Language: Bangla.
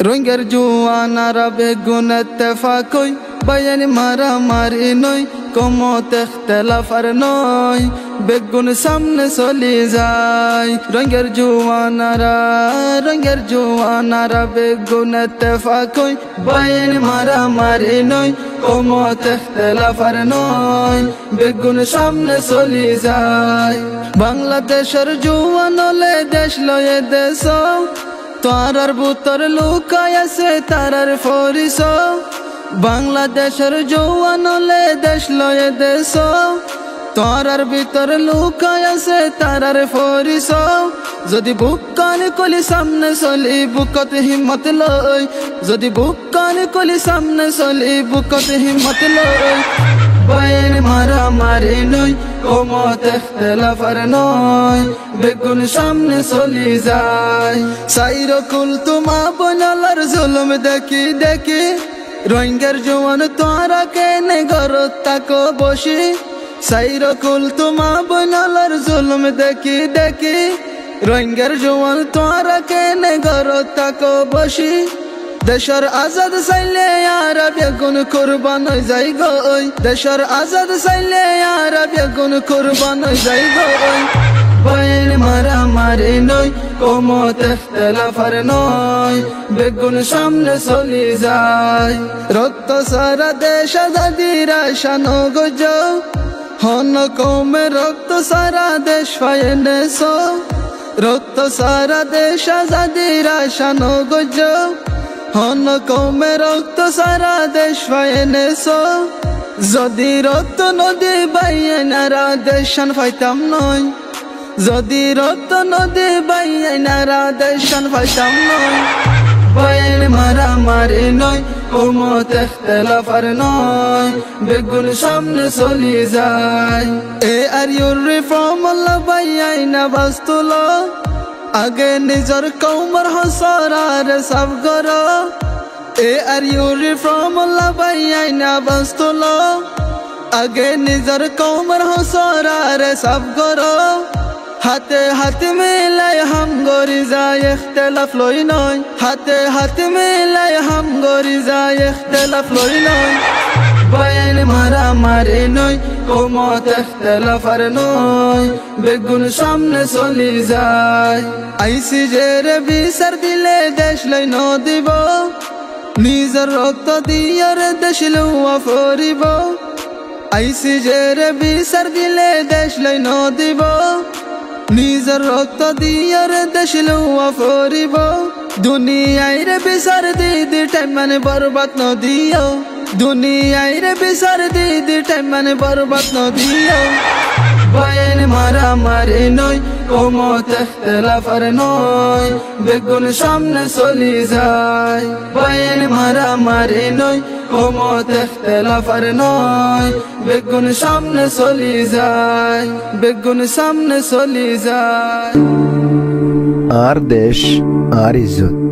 রঙের জুয়ানারা বেগুন ইত্তেফাকই বায়ান মারামারি নয় কমত ইখতিলাফ আর নয় বেগুন সামনে চলি যায় রঙের জুয়ানারা বেগুন ইত্তেফাকই বায়ান মারামারি নয় কমত ইখতিলাফ আর নয় বেগুন সামনে চলি যায় বাংলাদেশের জুয়ান হলে দেশ লয়ে দেশ তারার বুতর লুকায় আছে তারার ফরিস বাংলাদেশের জওয়ান হলে দেশ লয়ে দেশ তারার ভিতর লুকায় আছে তারার ফরিস যদি বুক কান কলি সামনে চলি বুকত হিম্মত লই যদি বুক কান কলি সামনে চলি বুকত হিম্মত লই বায়ান মারামারি নয় কমত ইখতিলাফ আর নয় বেগুন সামনে চলি যায় সাইরকুল তোমা বনালার জুলুম দেখি দেখি রঙের জওয়ান তোরা কেনে ঘরত তাকো বসি সাইরকুল তোমা বনালার জুলুম দেখি দেখি রঙের জওয়ান তোরা কেনে ঘরত তাকো বসি দেশর আজাদ চাইলে আর বেগুন কুরবান হয়ে যাই গই দেশর আজাদ চাইলে আর বেগুন কুরবান হয়ে যাই গই বায়ান মারামারি নয় কমত ইখতিলাফ আর নয় বেগুন সামনে চলি যায় রক্ত সারা দেশ আজাদির আশানো গজ হন কমে রক্ত সারা দেশ ফায়েনেছ রক্ত সারা দেশ আজাদির আশানো গজ হন কমে রক্ত সারা দেশ ফায়েনেছ যদি রক্ত নদী বাইনারা দেশান ফাইতাম নয় যদি রক্ত নদী বাইনারা দেশান ফাইতাম নয় বায়ান মারামারি নয় কমত ইখতিলাফ আর নয় বেগুন সামনে চলি যায় এ আর ইউর রিফর্ম আল্লাহ বাইনা বাস্তুল আগে নিজর কৌমর হসরার সব গর এ আর ইউ রিফর্ম আল্লাহ বাইনা বাস্তুল আগে নিজর কৌমর হসরার সব গর হাতে হাতে মিলাই হাম গরি যায় ইখতিলাফ লই নয় হাতে হাতে মিলাই হাম গরি যায় ইখতিলাফ লই নয় বায়ান মারামারি নয় কমত ইখতিলাফ আর নয় বেগুন সামনে চলি যায় আইসি যে রে বিচার দিলে দেশ লই ন দিব নিজের রক্ত দিয়ার দেশ লওয়া ফরিব আইসি যে রে বিচার দিলে দেশ লই ন দিব নিজের রক্ত দিয়ার দেশ লওয়া ফরিব দুনিয়ায় রে বিচার দি টাইম মানে বরবাদ ন দিও দুনিয়ায় রে বিচার দি টাইম মানে বরবাদ ন দিও বায়ান মারামারি নয় কমত ইখতিলাফ আর নয় বেগুন সামনে চলি যায় বায়ান মারামারি নয় কমত ইখতিলাফ আর নয় বেগুন সামনে চলি যায় বেগুন সামনে চলি যায় আর দেশ আর ইজ্জত।